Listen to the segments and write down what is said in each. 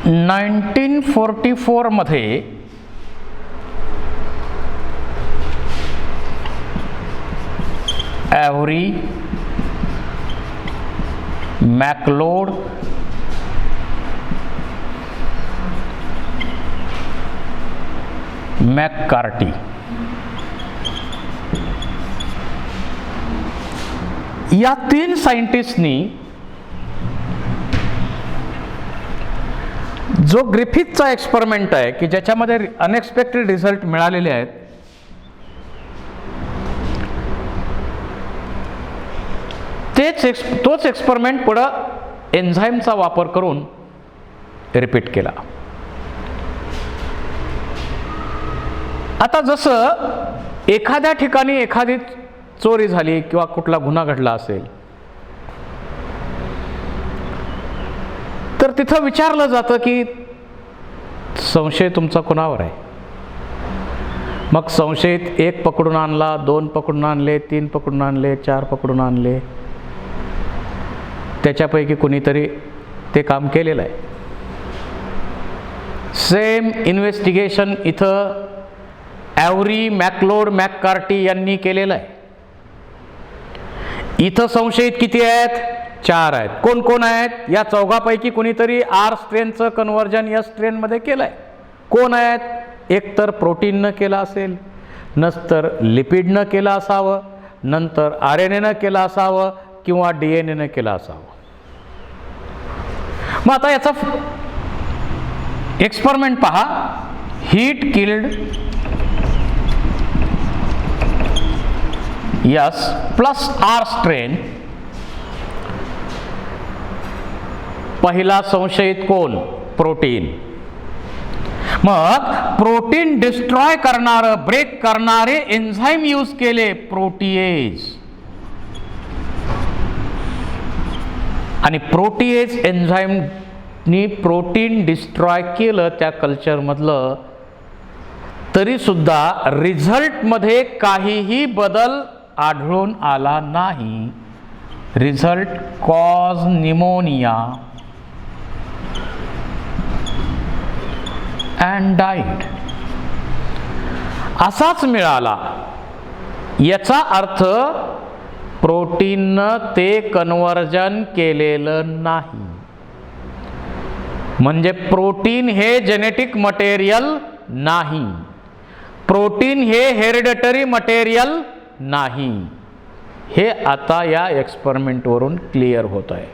1944 मध्ये ॲव्हरी, मॅकलोड, मॅककार्टी या 3 सायंटिस्टनी जो ग्रिफिथचा एक्सपेरिमेंट आहे की ज्याच्यामध्ये अनएक्सपेक्टेड रिझल्ट मिळालेले आहेत, तोच एक्सपेरिमेंट पुढं एन्झाईमचा वापर करून रिपीट केला. आता जसं एखाद्या ठिकाणी एखादी चोरी झाली किंवा कुठला गुन्हा घडला असेल तर तिथं विचारलं जातं की संशय तुमचा कुणावर आहे. मग संशयित 1 पकडून आणला, 2 पकडून आणले, 3 पकडून आणले, 4 पकडून आणले, त्याच्यापैकी कुणीतरी ते काम केलेलं आहे. सेम इन्व्हेस्टिगेशन इथं ॲव्हरी, मॅकलोड, मॅककार्टी यांनी केलेलं आहे. इथं संशयित किती आहेत? 4 आहेत. कोण कोण आहेत? या चौघापैकी कुणीतरी आर स्ट्रेनचं कन्व्हर्जन एस स्ट्रेनमध्ये केलं आहे. कोण आहेत? एकतर प्रोटीननं केलं असेल, नंतर लिपिडनं केलं असावं, नंतर RNAनं केलं असावं किंवा DNAनं केलं असावं. मग आता याचा एक्सपेरिमेंट पहा. Heat killed S plus R strain. पहिला संशयित कोण? प्रोटीन. मग प्रोटीन डिस्ट्रॉय करणारे, ब्रेक करणारे एन्झाईम यूज केले, प्रोटीएज. आणि प्रोटीएज एन्झाईमनी प्रोटीन डिस्ट्रॉय केलं त्या कल्चरमधलं, तरी सुद्धा रिझल्टमध्ये काहीही बदल आढळून आला नाही. Result cause pneumonia and died असाच मिळाला. याचा अर्थ प्रोटीननं ते कन्व्हर्जन केलेलं नाही. म्हणजे प्रोटीन हे जेनेटिक मटेरियल नाही, प्रोटीन हे हेरिडिटरी मटेरियल नाही. हे आता या एक्सपेरिमेंटवरून क्लिअर होत आहे.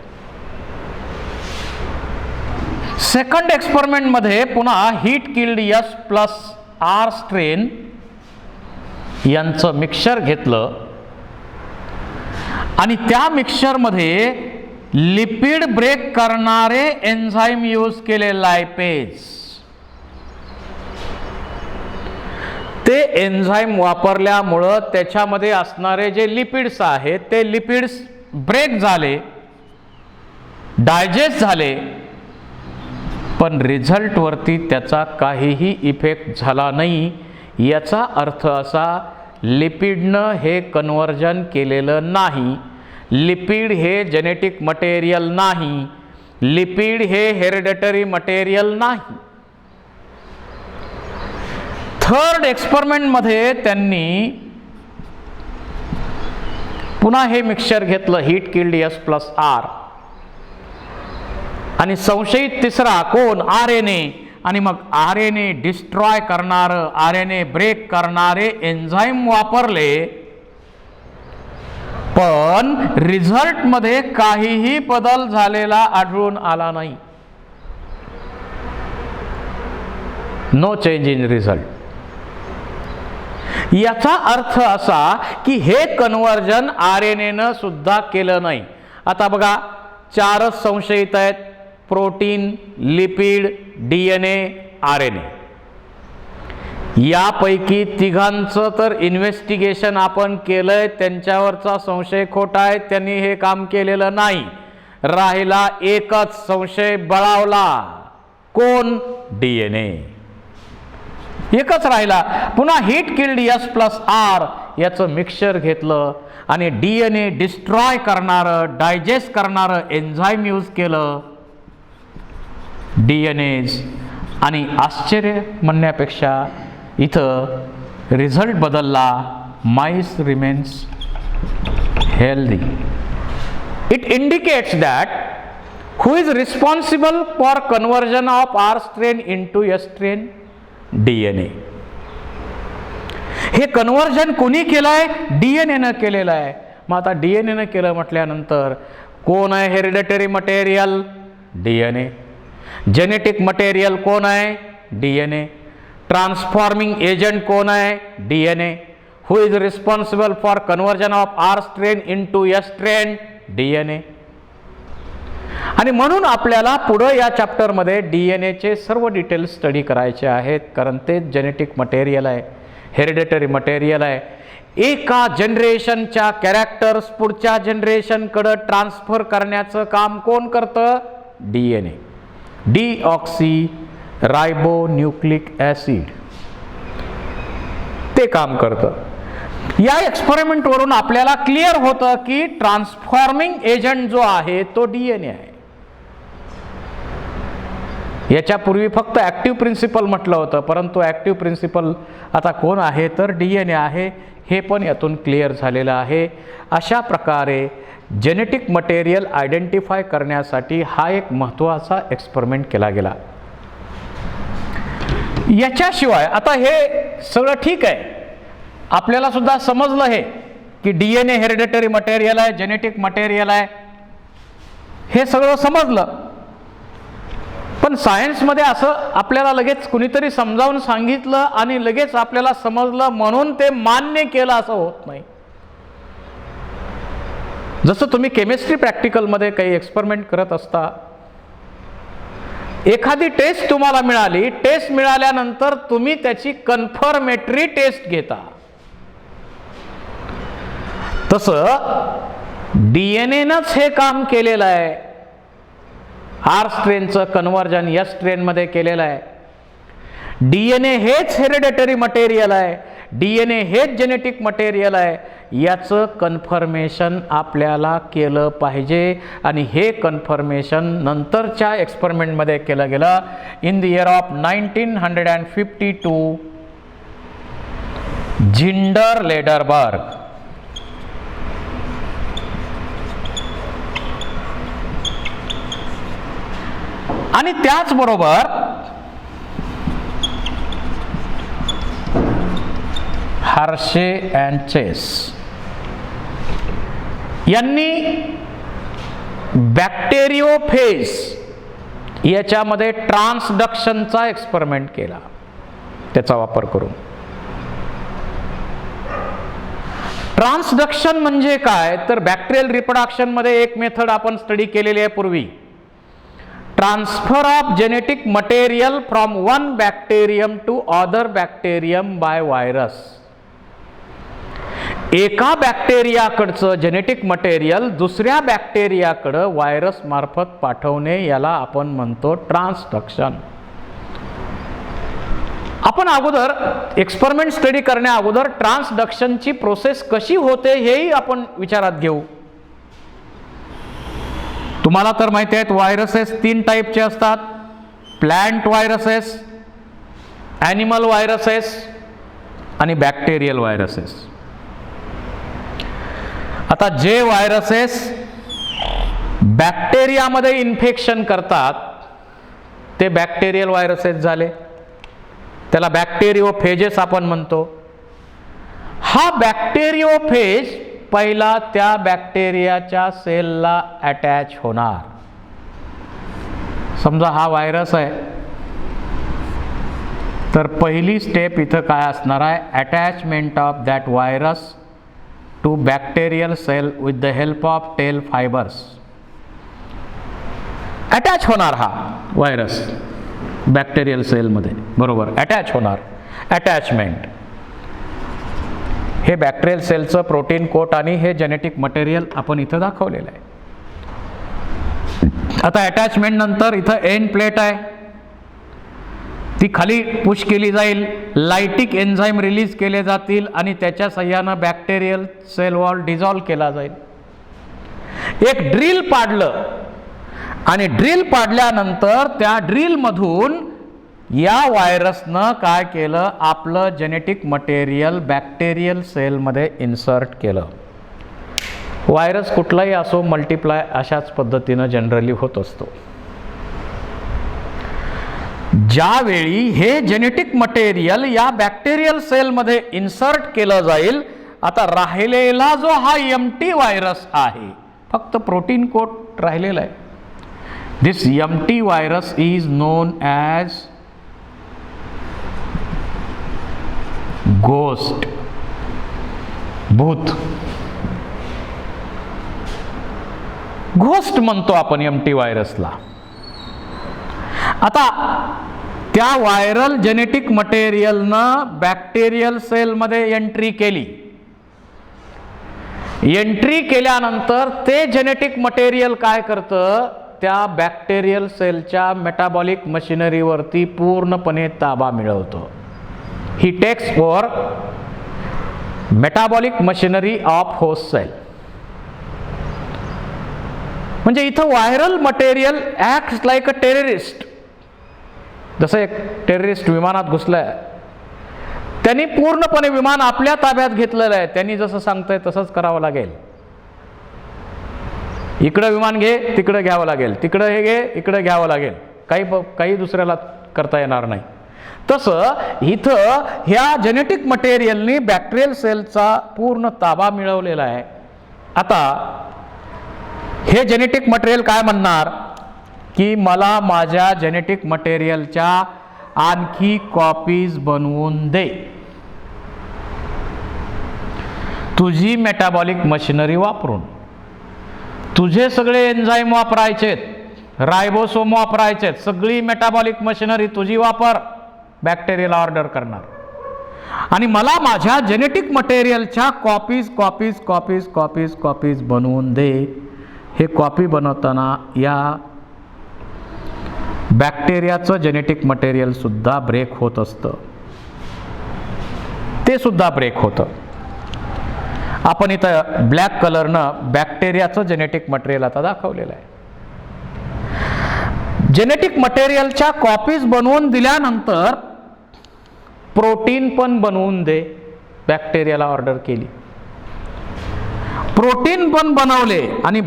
सेकंड एक्सपेरिमेंटमध्ये पुन्हा heat killed S plus R strain यांचं मिक्सचर घेतलं आणि त्या मिक्सचरमध्ये लिपिड ब्रेक करणारे एन्झाईम यूज केले, लायपेज. ते एन्झाईम वापरल्यामुळं त्याच्यामध्ये असणारे जे लिपिड्स आहेत ते लिपिड्स ब्रेक झाले, डायजेस्ट झाले, पण रिझल्टवरती त्याचा काहीही इफेक्ट झाला नाही. याचा अर्थ असा, लिपिडनं हे कन्व्हर्जन केलेलं नाही. लिपिड हे जेनेटिक मटेरियल नाही, लिपिड हे हेरिडिटरी मटेरियल नाही. थर्ड एक्सपेरिमेंटमध्ये त्यांनी पुन्हा हे मिक्सचर घेतलं, heat killed S plus R, आणि संशयित तिसरा कोण? RNA. आणि मग RNA डिस्ट्रॉय करणारं, RNA ब्रेक करणारे एन्झाईम वापरले, पण रिझल्टमध्ये काहीही बदल झालेला आढळून आला नाही. No change in result. याचा अर्थ असा की हे कन्व्हर्जन RNAनं सुद्धा केलं नाही. आता बघा, 4च संशयित आहेत, प्रोटीन, लिपिड, DNA, RNA. यापैकी तिघांचं तर इन्व्हेस्टिगेशन आपण केलंय, त्यांच्यावरचा संशय खोटा आहे, त्यांनी हे काम केलेलं नाही. राहिला एकच संशय बळावला, कोण? DNA. एकच राहिला. पुन्हा heat killed S plus R याचं मिक्सचर घेतलं आणि DNA डिस्ट्रॉय करणारं, डायजेस्ट करणारं एन्झाईम यूज केलं. DNAs आणि आश्चर्य म्हणण्यापेक्षा इथं रिझल्ट बदलला, mice remains healthy. It indicates that who is responsible for conversion of R strain into S strain? DNA. हे कन्व्हर्जन कोणी केलंय? DNA न केलेलं आहे. मग आता DNA न केलं म्हटल्यानंतर कोण आहे hereditary material? DNA. Genetic material कोण आहे? DNA. ट्रान्सफॉर्मिंग एजंट कोण आहे? DNA. Who is responsible for conversion of R strain into S strain? DNA. आणि म्हणून आपल्याला पुढे या चॅप्टरमध्ये DNAचे सर्व डिटेल्स स्टडी करायचे आहेत, कारण ते जेनेटिक मटेरियल आहे, हेरिडेटरी मटेरियल आहे. एका जनरेशनच्या कॅरेक्टर्स पुढच्या जनरेशनकडे ट्रान्सफर करण्याचं काम कोण करतं? DNA. डीऑक्सी रायबोन्यूक्लिक ॲसिड ते काम करतं. या एक्सपेरिमेंटवरून आपल्याला क्लिअर होतं की ट्रान्सफॉर्मिंग एजंट जो आहे तो DNA आहे. याच्यापूर्वी फक्त ॲक्टिव्ह प्रिन्सिपल म्हटलं होतं, परंतु ॲक्टिव्ह प्रिन्सिपल आता कोण आहे तर DNA आहे, हे पण यातून क्लिअर झालेलं आहे. अशा प्रकारे जेनेटिक मटेरियल आयडेंटिफाय करण्यासाठी हा एक महत्त्वाचा एक्सपेरिमेंट केला गेला. याच्याशिवाय आता हे सगळं ठीक आहे, आपल्याला सुद्धा समजलं हे की DNA हेरिडेटरी मटेरियल आहे, जेनेटिक मटेरियल आहे, हे सगळं समजलं. पण सायन्समध्ये असं आपल्याला लगेच कुणीतरी समजावून सांगितलं आणि लगेच आपल्याला समजलं म्हणून ते मान्य केलं असं होत नाही. जसं तुम्ही केमिस्ट्री प्रॅक्टिकलमध्ये काही एक्सपेरिमेंट करत असता, एखादी टेस्ट तुम्हाला मिळाली, टेस्ट मिळाल्यानंतर तुम्ही त्याची कन्फर्मेटरी टेस्ट घेता. तसं DNAनंच हे काम केलेलं आहे. R स्ट्रेनचं कन्व्हर्जन S स्ट्रेनमध्ये केलेलं आहे. DNA हेच हेरिडेटरी मटेरियल आहे, DNA हेच जेनेटिक मटेरियल आहे. याचं कन्फर्मेशन आपल्याला केलं पाहिजे आणि हे कन्फर्मेशन नंतरच्या एक्सपेरिमेंटमध्ये केलं गेलं. In the year of 1952 Zinder Lederberg आणि त्याचबरोबर हर्शे अँड चेस यांनी बॅक्टेरियोफेज याच्यामध्ये ट्रान्सडक्शनचा एक्सपेरिमेंट केला त्याचा वापर करून. ट्रान्सडक्शन म्हणजे काय तर बॅक्टेरियल रिप्रोडक्शन मध्ये एक मेथड आपण स्टडी केलेली आहे पूर्वी. Transfer of genetic material from one bacterium to other bacterium by virus. एका बॅक्टेरियाकडचं जेनेटिक मटेरियल दुसऱ्या बॅक्टेरियाकडे व्हायरस मार्फत पाठवणे याला आपण म्हणतो ट्रान्सडक्शन. आपण अगोदर एक्सपेरिमेंट स्टडी करण्या अगोदर ट्रान्सडक्शनची प्रोसेस कशी होते हेही आपण विचारात घेऊ. तुम्हाला तर माहिती आहेत व्हायरसेस 3 टाईपचे असतात. प्लांट व्हायरसेस, ॲनिमल व्हायरसेस आणि बॅक्टेरियल व्हायरसेस. आता जे व्हायरसेस बॅक्टेरियामध्ये इन्फेक्शन करतात ते बॅक्टेरियल व्हायरसेस झाले, त्याला बॅक्टेरियोफेजेस आपण म्हणतो. हा बॅक्टेरियोफेज पहिला त्या बॅक्टेरियाच्या सेलला अटॅच होणार. समजा हा व्हायरस आहे तर पहिली स्टेप इथं काय असणार आहे, attachment of that virus to bacterial cell with the help of tail fibres. Attach होणार हा व्हायरस बॅक्टेरियल सेलमध्ये, बरोबर अटॅच होणार. अटॅचमेंट हे बॅक्टेरियल सेलचं प्रोटीन कोट आणि हे जेनेटिक मटेरियल आपण इथं दाखवलेलं आहे. आता अटॅचमेंट नंतर इथं एंड प्लेट आहे, ती खाली पुश केली जाईल, लायटिक एन्झाईम रिलीज केले जातील आणि त्याच्या सहाय्यानं बॅक्टेरियल सेल वॉल डिझॉल्व केला जाईल. एक ड्रिल पाडलं आणि ड्रिल पाडल्यानंतर त्या ड्रिलमधून या व्हायरसनं काय केलं, आपलं जेनेटिक मटेरियल बॅक्टेरियल सेलमध्ये इन्सर्ट केलं. व्हायरस कुठलाही असो मल्टिप्लाय अशाच पद्धतीनं जनरली होत असतो. ज्यावेळी हे जेनेटिक मटेरियल या बॅक्टेरियल सेलमध्ये इन्सर्ट केलं जाईल, आता राहिलेला जो हा एम्प्टी व्हायरस आहे, फक्त प्रोटीन कोट राहिलेला आहे. This empty virus is known as ghost, भूत. घोस्ट म्हणतो आपण एम्प्टी व्हायरसला. आता त्या व्हायरल जेनेटिक मटेरियलनं बॅक्टेरियल सेलमध्ये एंट्री केली. एंट्री केल्यानंतर ते जेनेटिक मटेरियल काय करतं, त्या बॅक्टेरियल सेलच्या मेटाबॉलिक मशिनरीवरती पूर्णपणे ताबा मिळवतं. ही takes over metabolic machinery of host cell. म्हणजे इथं viral material acts like a terrorist. जसं एक टेररिस्ट विमानात घुसलाय, त्यांनी पूर्णपणे विमान आपल्या ताब्यात घेतलेलं आहे. त्यांनी जसं सांगतंय तसंच करावं लागेल. इकडं विमान घे, तिकडं घ्यावं लागेल, तिकडं हे घे, इकडं घ्यावं लागेल. काही दुसऱ्याला करता येणार नाही. तसं इथं ह्या जेनेटिक मटेरियलनी बॅक्टेरियल सेलचा पूर्ण ताबा मिळवलेला आहे. आता हे जेनेटिक मटेरियल काय म्हणणार की मला माझ्या जेनेटिक मटेरियलच्या आणखी कॉपीज बनवून दे. तुझी मेटाबॉलिक मशिनरी वापरून तुझे सगळे एन्झाईम वापरायचेत, रायबोसोम वापरायचेत, सगळी मेटाबॉलिक मशिनरी तुझी वापर. बॅक्टेरियल ऑर्डर करणार आणि मला माझ्या जेनेटिक मटेरियलच्या कॉपीज बनवून दे. हे कॉपी बनवताना या बॅक्टेरियाचं जेनेटिक मटेरियल सुद्धा ब्रेक होत असतं. ते सुद्धा ब्रेक होतं. आपण इथं ब्लॅक कलरनं बॅक्टेरियाचं जेनेटिक मटेरियल आता दाखवलेलं आहे. जेनेटिक मटेरियलच्या कॉपीज बनवून दिल्यानंतर प्रोटीन पण बनवून दे. बॅक्टेरियाला ऑर्डर केली, प्रोटीन पण बनवले आणि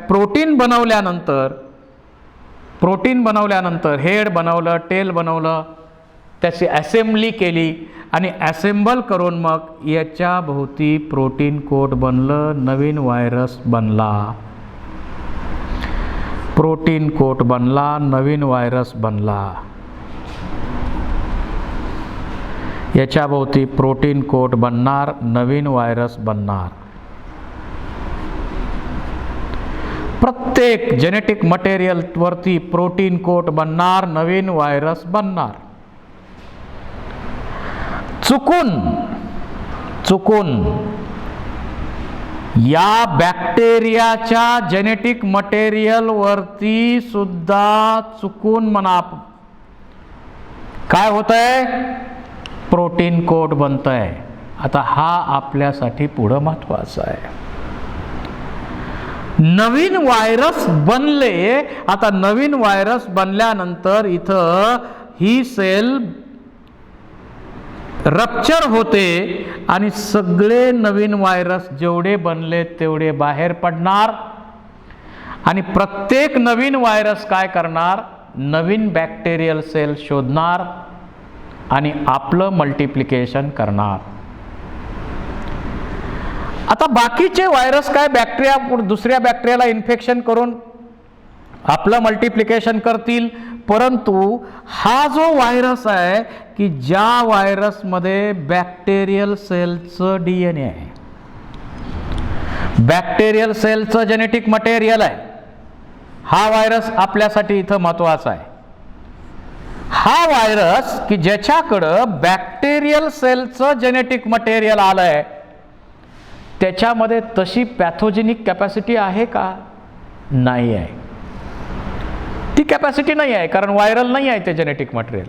प्रोटीन बनवल्यानंतर हेड बनवलं, टेल बनवलं, त्याची असेंबली केली आणि असेंबल करून मग याच्या भोवती प्रोटीन कोट बनलं. नवीन व्हायरस बनला, प्रोटीन कोट बनला, नवीन व्हायरस बनला. याच्या भोवती प्रोटीन कोट बनणार, नवीन व्हायरस बनणार. प्रत्येक जेनेटिक मटेरियल वरती प्रोटीन कोट बनणार, नवीन व्हायरस बनणार. चुकून या बॅक्टेरियाच्या जेनेटिक मटेरियल वरती सुद्धा चुकून म्हणा काय होतंय, प्रोटीन कोट बनतंय. आता हा आपल्यासाठी पुढं महत्वाचा आहे. नवीन व्हायरस बनले. आता नवीन व्हायरस बनल्यानंतर इथं ही सेल रप्चर होते आणि सगळे नवीन व्हायरस जेवढे बनले तेवढे बाहेर पडणार आणि प्रत्येक नवीन व्हायरस काय करणार, नवीन बॅक्टेरियल सेल शोधणार आणि आपलं मल्टिप्लिकेशन करणार. आता बाकीचे व्हायरस काय दुसऱ्या बॅक्टेरियाला इन्फेक्शन करून आपलं मल्टिप्लिकेशन करतील, परंतु हा जो व्हायरस आहे की ज्या व्हायरसमध्ये बॅक्टेरियल सेलचं DNA आहे, बॅक्टेरियल सेलचं जेनेटिक मटेरियल आहे, हा व्हायरस आपल्यासाठी इथं महत्वाचा आहे. हा व्हायरस की ज्याच्याकडं बॅक्टेरियल सेलचं जेनेटिक मटेरियल आलंय, त्याच्यामध्ये तशी पॅथोजेनिक कॅपॅसिटी आहे का, नाही आहे. ती कॅपॅसिटी नाही आहे, कारण व्हायरल नाही आहे ते जेनेटिक मटेरियल.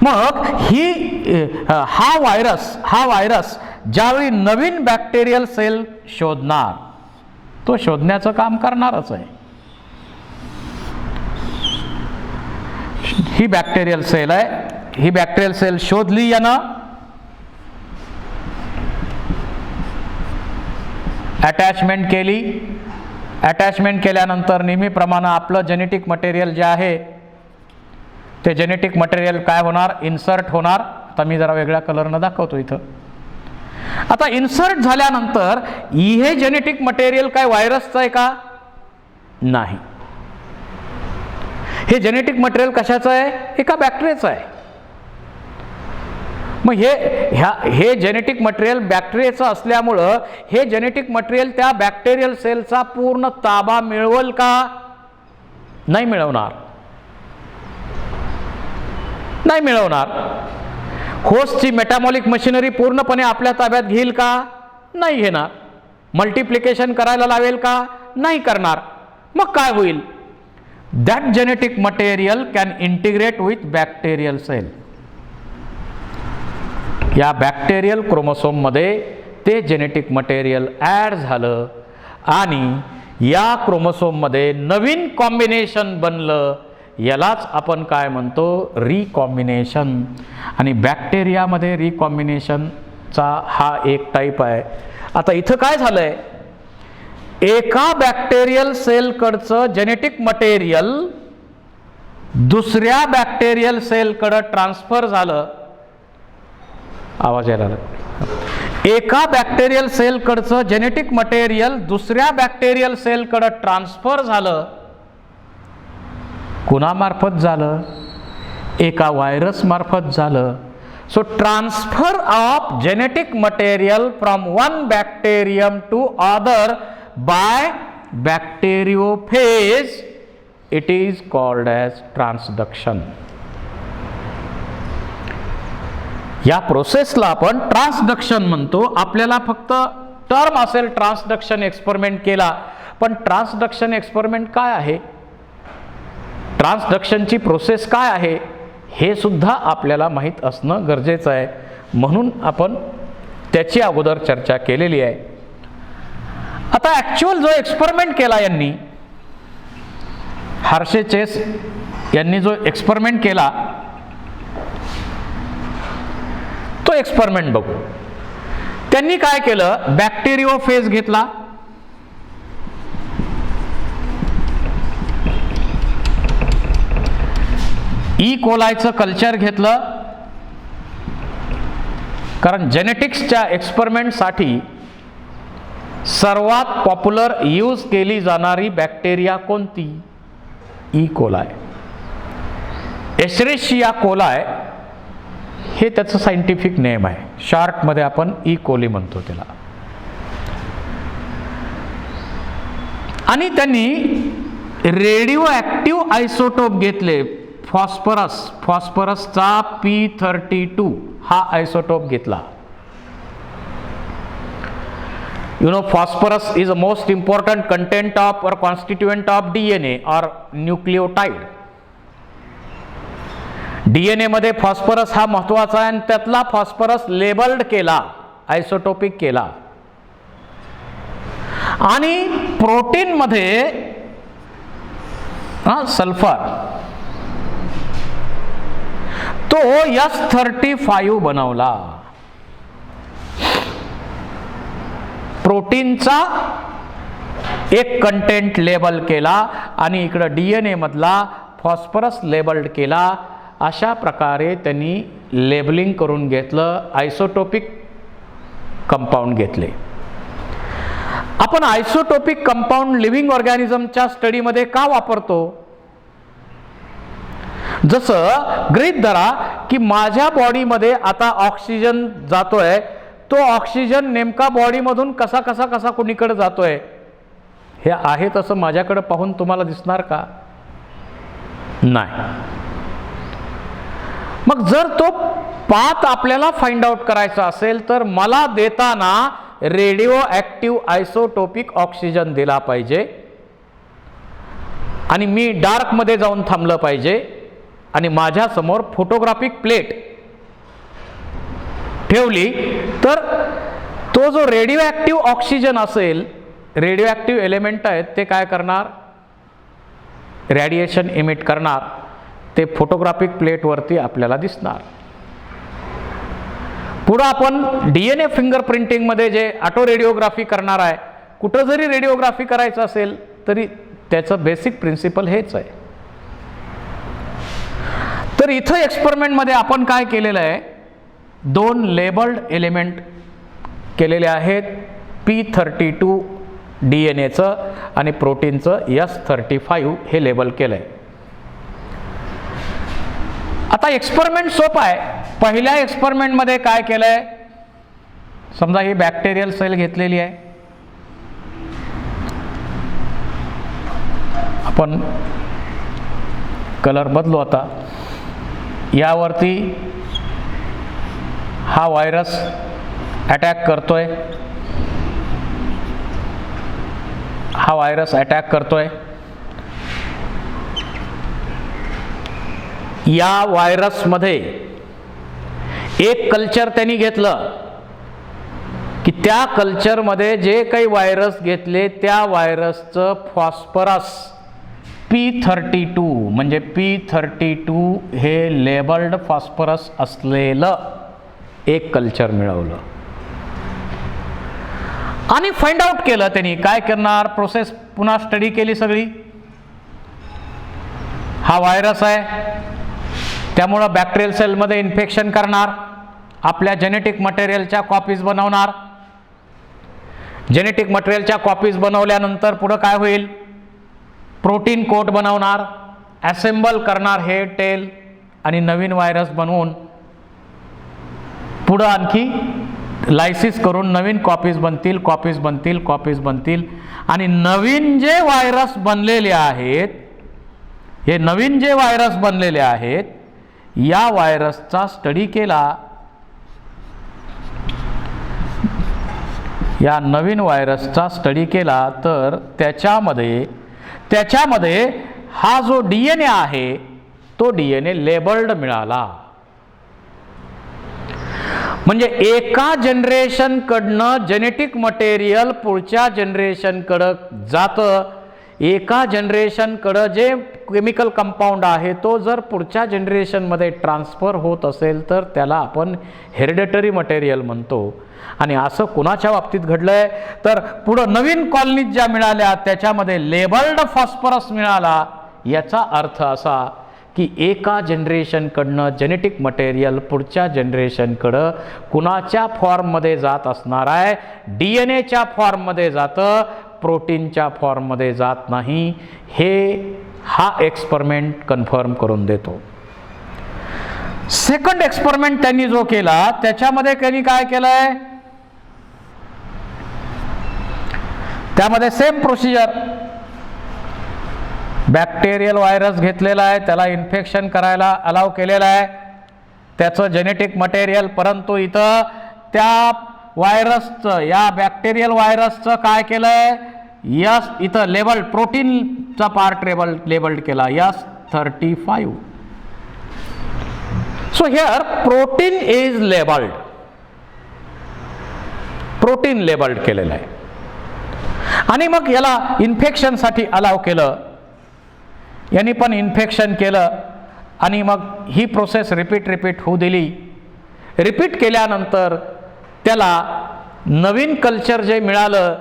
मग हा व्हायरस ज्यावेळी नवीन बॅक्टेरियल सेल शोधणार, तो शोधण्याचं काम करणारच आहे. ही बॅक्टेरियल सेल आहे, ही बॅक्टेरियल सेल शोधली यानं, अटॅचमेंट केली, अटॅचमेंट केल्यानंतर नेहमीप्रमाणे आपलं जेनेटिक मटेरियल जे आहे ते जेनेटिक मटेरियल काय होणार, इन्सर्ट होणार. आता मी जरा वेगळ्या कलरनं दाखवतो इथं. आता इन्सर्ट झाल्यानंतर हे जेनेटिक मटेरियल काय व्हायरसचं आहे का, नाही. हे जेनेटिक मटेरियल कशाचं आहे, एका बॅक्टेरियाचं आहे. मग हे जेनेटिक मटेरियल बॅक्टेरियाचं असल्यामुळं हे जेनेटिक मटेरियल त्या बॅक्टेरियल सेलचा पूर्ण ताबा मिळवल का, नाही मिळवणार, नाही मिळवणार. होस्टची मेटाबॉलिक मशिनरी पूर्णपणे आपल्या ताब्यात घेईल का, नाही घेणार. मल्टिप्लिकेशन करायला लावेल का, नाही करणार. मग काय होईल, that genetic material can integrate with bacterial cell. या बॅक्टेरियल क्रोमोसोममध्ये ते जेनेटिक मटेरियल ॲड झालं आणि या क्रोमोसोममध्ये नवीन कॉम्बिनेशन बनलं. यालाच आपण काय म्हणतो, रिकॉम्बिनेशन. आणि बॅक्टेरियामध्ये रिकॉम्बिनेशनचा हा एक टाईप आहे. आता इथं काय झालंय, एका बॅक्टेरियल सेलकडचं जेनेटिक मटेरियल दुसऱ्या बॅक्टेरियल सेलकडं ट्रान्सफर झालं. आवाज यायला लागला. एका बॅक्टेरियल सेलकडचं जेनेटिक मटेरियल दुसऱ्या बॅक्टेरियल सेलकडं ट्रान्सफर झालं. कुणामार्फत झालं, एका व्हायरस मार्फत झालं. So transfer of genetic material from one bacterium to other by bacteriophage, it is called as transduction. या प्रोसेसला आपण ट्रान्सडक्शन म्हणतो. आपल्याला फक्त टर्म असेल ट्रान्सडक्शन एक्सपेरिमेंट केला, पण ट्रान्सडक्शन एक्सपेरिमेंट काय आहे, ट्रान्सडक्शनची प्रोसेस काय आहे, हे सुद्धा आपल्याला माहीत असणं गरजेचं आहे. म्हणून आपण त्याची अगोदर चर्चा केलेली आहे. आता ॲक्च्युअल जो एक्सपेरिमेंट केला यांनी, हार्शे चेस यांनी जो एक्सपेरिमेंट केला तो एक्सपेरिमेंट बघू. त्यांनी काय केलं, बॅक्टेरियोफेज घेतला, ई कोलायचं कल्चर घेतलं. कारण जेनेटिक्सच्या एक्सपेरिमेंटसाठी सर्वात पॉप्युलर यूज केली जाणारी बॅक्टेरिया कोणती, ई कोलाय. एशेरिशिया कोलाय हे त्याचं सायंटिफिक नेम आहे. शॉर्टमध्ये आपण ई कोली म्हणतो त्याला. आणि त्यांनी रेडिओ ॲक्टिव्ह आयसोटोप घेतले. फॉस्फरसचा P32 हा आयसोटोप घेतला. You know, phosphorus is the most important content of or constituent of DNA or nucleotide. DNA मध्ये फॉस्फरस हा महत्वाचा आहे आणि त्यातला फॉस्फरस लेबल्ड केला, आयसोटोपिक केला. आणि प्रोटीन मध्ये सल्फर तो S35 बनवला. प्रोटीनचा एक कंटेंट लेबल केला आणि इकडं DNA मधला फॉस्फरस लेबल्ड केला. अशा प्रकारे त्यांनी लेबलिंग करून घेतलं, आयसोटोपिक कंपाऊंड घेतले. आपण आयसोटोपिक कंपाऊंड लिव्हिंग ऑर्गॅनिझमच्या स्टडीमध्ये का वापरतो? जसं गृहीत धरा की माझ्या बॉडीमध्ये आता ऑक्सिजन जातोय, तो ऑक्सिजन नेमका बॉडीमधून कसा कसा कसा कुणीकडे जातोय हे आहे तसं माझ्याकडे पाहून तुम्हाला दिसणार का? नाही. मग जर तो पाथ आपल्याला फाइंड आउट करायचा असेल तर मला देताना रेडिओ ॲक्टिव्ह आयसोटोपिक ऑक्सिजन दिला पाहिजे आणि मी डार्कमध्ये जाऊन थांबलं पाहिजे आणि माझ्या समोर फोटोग्राफिक प्लेट ठेवली तर तो जो रेडिओ ॲक्टिव्ह ऑक्सिजन असेल, रेडिओ ॲक्टिव्ह एलिमेंट आहेत ते काय करणार, रेडिएशन इमिट करणार. ते फोटोग्राफिक प्लेटवरती आपल्याला दिसणार. पुढं आपण DNA फिंगरप्रिंटिंगमध्ये जे ऑटो रेडिओग्राफी करणार आहे, कुठं जरी रेडिओग्राफी करायचं असेल तरी त्याचं बेसिक प्रिन्सिपल हेच आहे. तर इथं एक्सपेरिमेंटमध्ये आपण काय केलेलं आहे, 2 लेबल्ड एलिमेंट केलेले आहेत, P32 DNAचं आणि प्रोटीनचं S35 हे लेबल केलं आहे. आता एक्सपेरिमेंट सोपं आहे. पहिल्या एक्सपेरिमेंटमध्ये काय केलं आहे, समजा ही बॅक्टेरियल सेल घेतलेली आहे, आपण कलर बदलू. आता यावरती हा व्हायरस अटॅक करतोय, हा व्हायरस अटॅक करतोय. या व्हायरसमध्ये एक कल्चर त्यांनी घेतलं की त्या कल्चरमध्ये जे काही व्हायरस घेतले त्या व्हायरसचं फॉस्फरस P32 म्हणजे P32 हे लेबल्ड फॉस्फरस असलेलं एक कल्चर मिळवलं आणि फाइंड आउट केलं. त्यांनी काय करणार, प्रोसेस पुन्हा स्टडी केली सगळी. हा व्हायरस आहे, त्यामुळं बॅक्टेरियल सेलमध्ये इन्फेक्शन करणार, आपल्या जेनेटिक मटेरियलच्या कॉपीज बनवणार. जेनेटिक मटेरियलच्या कॉपीज बनवल्यानंतर पुढं काय होईल, प्रोटीन कोट बनवणार, असेंबल करणार हेड टेल आणि नवीन व्हायरस बनवून पुढं आणखी लायसिस करून नवीन कॉपीज बनतील, कॉपीज बनतील, कॉपीज बनतील. आणि नवीन जे व्हायरस बनलेले आहेत, हे नवीन जे व्हायरस बनलेले आहेत, या व्हायरसचा स्टडी केला. या नवीन व्हायरसचा स्टडी केला तर त्याच्यामध्ये हा जो DNA आहे तो DNA लेबल्ड मिळाला. म्हणजे एका जनरेशन कडनं जेनेटिक मटेरियल पुढच्या जनरेशन कडं जातं. एका जनरेशन कडं जे केमिकल कंपाऊंड आहे तो जर पुढच्या जनरेशन मध्ये ट्रान्सफर होत असेल तर त्याला आपण हेरिडेटरी मटेरियल म्हणतो. आणि असं कुणाच्या बाबतीत घडलंय तर पुढं नवीन कॉलनीज ज्या मिळाल्या त्याच्यामध्ये लेबल्ड फॉस्फरस मिळाला. याचा अर्थ असा की एका जनरेशनकडनं जेनेटिक मटेरियल पुढच्या जनरेशनकडं कुणाच्या फॉर्ममध्ये जात असणार आहे, DNAच्या फॉर्ममध्ये जातं, प्रोटीनच्या फॉर्ममध्ये जात नाही. हा एक्सपेरिमेंट कन्फर्म करून देतो. सेकंड एक्सपेरिमेंट त्यांनी जो केला त्याच्यामध्ये त्यांनी काय केलंय, त्यामध्ये सेम प्रोसिजर, बॅक्टेरियल व्हायरस घेतलेला आहे, त्याला इन्फेक्शन करायला अलाव केलेला आहे, त्याचं जेनेटिक मटेरियल, परंतु इथं त्या व्हायरसचं, या बॅक्टेरियल व्हायरसचं काय केलंय, इथं लेबल प्रोटीनचा पार्ट लेबल्ड केला S35. So here protein is labelled, protein labelled केलेलं आहे. आणि मग याला इन्फेक्शनसाठी अलाव केलं, यांनी पण इन्फेक्शन केलं आणि मग ही प्रोसेस रिपीट होऊ दिली. रिपीट केल्यानंतर त्याला नवीन कल्चर जे मिळालं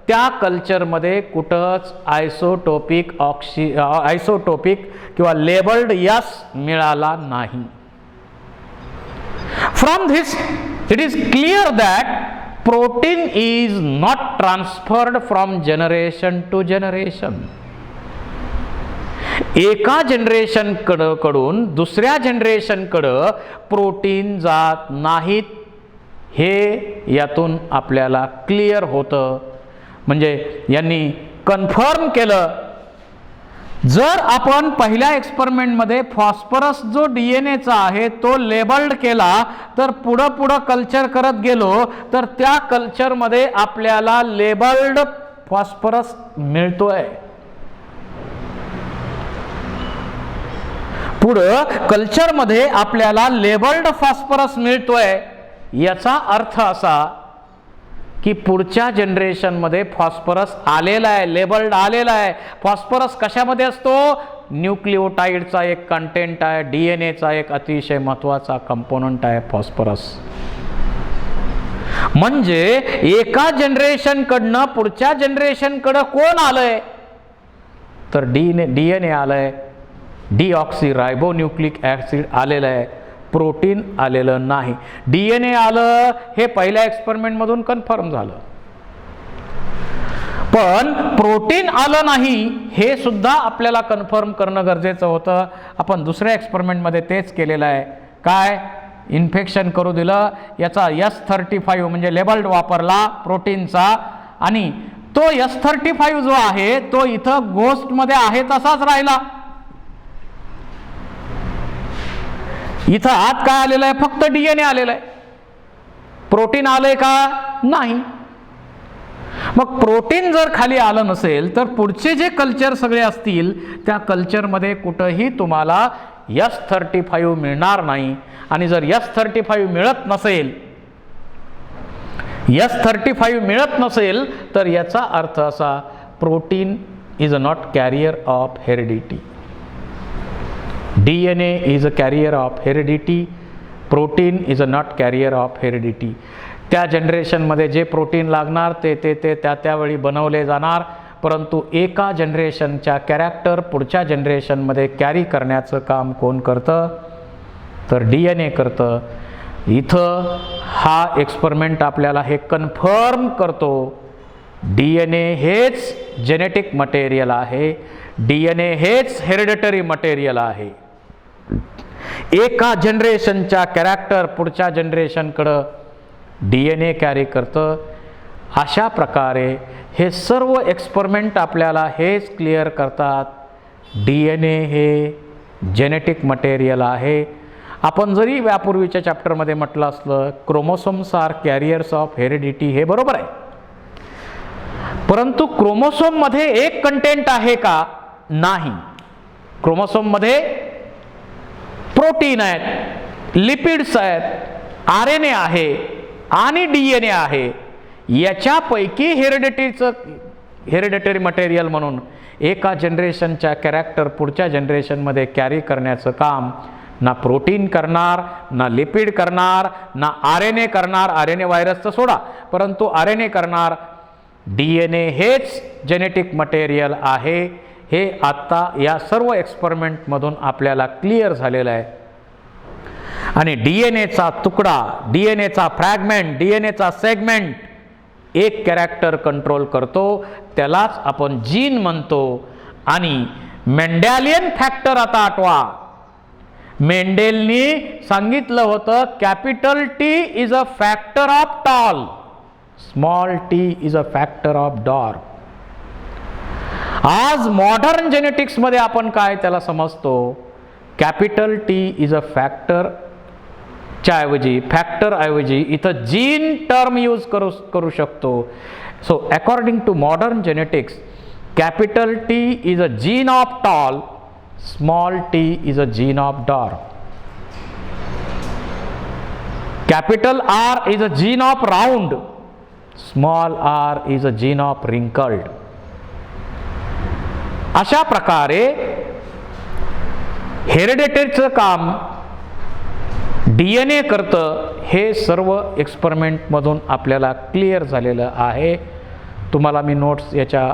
त्या कल्चरमध्ये कुठंच आयसोटोपिक किंवा लेबल्ड S मिळाला नाही. From this it is clear that protein is not transferred from generation to generation. एका जनरेशन कडून दुसऱ्या जनरेशन कडं प्रोटीन जात नाहीत, हे यातून आपल्याला क्लिअर होतं. म्हणजे यांनी कन्फर्म केलं, जर आपण पहिल्या एक्सपेरिमेंटमध्ये फॉस्फरस जो DNAचा आहे तो लेबल्ड केला तर पुढं कल्चर करत गेलो तर त्या कल्चरमध्ये आपल्याला लेबल्ड फॉस्फरस मिळतोय. पुढं कल्चरमध्ये आपल्याला लेबल्ड फॉस्फरस मिळतोय. याचा अर्थ असा की पुढच्या जनरेशनमध्ये फॉस्फरस आलेला आहे, लेबल्ड आलेला आहे. फॉस्फरस कशामध्ये असतो, न्यूक्लिओटाइडचा एक कंटेंट आहे, DNA एक अतिशय महत्त्वाचा कंपोनंट आहे फॉस्फरस. म्हणजे एका जनरेशन कडनं पुढच्या जनरेशन कडे कोण आलंय तर DNA आलंय, डीऑक्सिरायबोन्यूक्लिक ॲसिड आलेलं आहे, प्रोटीन आलेलं नाही. DNA आलं हे पहिल्या एक्सपेरिमेंटमधून कन्फर्म झालं, पण प्रोटीन आलं नाही हे सुद्धा आपल्याला कन्फर्म करणं गरजेचं होतं. आपण दुसऱ्या एक्सपेरिमेंटमध्ये तेच केलेलं आहे. काय इन्फेक्शन करू दिलं, याचा S35 म्हणजे लेबल्ड वापरला प्रोटीनचा, आणि तो S35 जो आहे तो इथं घोस्टमध्ये आहे तसाच राहिला. इथं आत काय आलेलं आहे, फक्त DNA आलेलं आहे, प्रोटीन आलंय का नाही. मग प्रोटीन जर खाली आलं नसेल तर पुढचे जे कल्चर सगळे असतील त्या कल्चरमध्ये कुठंही तुम्हाला S35 मिळणार नाही. आणि जर S35 मिळत नसेल तर याचा अर्थ असा, protein is a not carrier of heredity. DNA is a carrier of heredity, protein is a not carrier of heredity. त्या जनरेशनमध्ये जे प्रोटीन लागणार ते त्यावेळी बनवले जाणार, परंतु एका जनरेशनच्या कॅरेक्टर पुढच्या जनरेशनमध्ये कॅरी करण्याचं काम कोण करतं तर DNA करतं. इथं हा एक्सपेरिमेंट आपल्याला हे कन्फर्म करतो, DNA हेच जेनेटिक मटेरियल आहे, DNA हेच हेरिडिटरी मटेरियल आहे. एका जनरेशनच्या कॅरेक्टर पुढच्या जनरेशनकडं DNA कॅरी करतं. अशा प्रकारे हे सर्व एक्सपेरिमेंट आपल्याला हेच क्लिअर करतात, DNA हे जेनेटिक मटेरियल आहे. आपण जरी यापूर्वीच्या चॅप्टरमध्ये म्हटलं असलं chromosomes are carriers of heredity, हे बरोबर आहे, परंतु क्रोमोसोममध्ये एक कंटेंट आहे का नाही. क्रोमोसोममध्ये प्रोटीन आहेत, लिपिड्स आहेत, RNA आहे आणि DNA आहे. याच्यापैकी हेरिडिटरी मटेरियल म्हणून एका जनरेशनच्या कॅरेक्टर पुढच्या जनरेशनमध्ये कॅरी करण्याचं काम ना प्रोटीन करणार, ना लिपिड करणार, ना RNA करणार. RNA व्हायरसचं सोडा, परंतु RNA करणार. DNA हेच जेनेटिक मटेरियल आहे. हे आत्ता या सर्व एक्सपेरिमेंटमधून आपल्याला क्लिअर झालेलं आहे. आणि DNAचा तुकडा, DNAचा फ्रॅगमेंट, DNAचा सेगमेंट एक कॅरेक्टर कंट्रोल करतो, त्यालाच आपण जीन म्हणतो. आणि मेंडेलियन फॅक्टर आता आठवा. मेंडेलनी सांगितलं होतं capital T is a factor of tall, small t is a factor of dwarf. आज मॉडर्न जेनेटिक्समध्ये आपण काय त्याला समजतो, capital T is a factor ऐवजी इथं जीन टर्म यूज करू शकतो. So according to modern genetics, capital T is a gene of tall, small t is a gene of dark. Capital R is a gene of round, small r is a gene of wrinkled. अशा प्रकारे हेरिडिटीचं काम DNA करतं. हे सर्व एक्सपेरिमेंटमधून आपल्याला clear झालेलं आहे. तुम्हाला मी नोट्स याच्या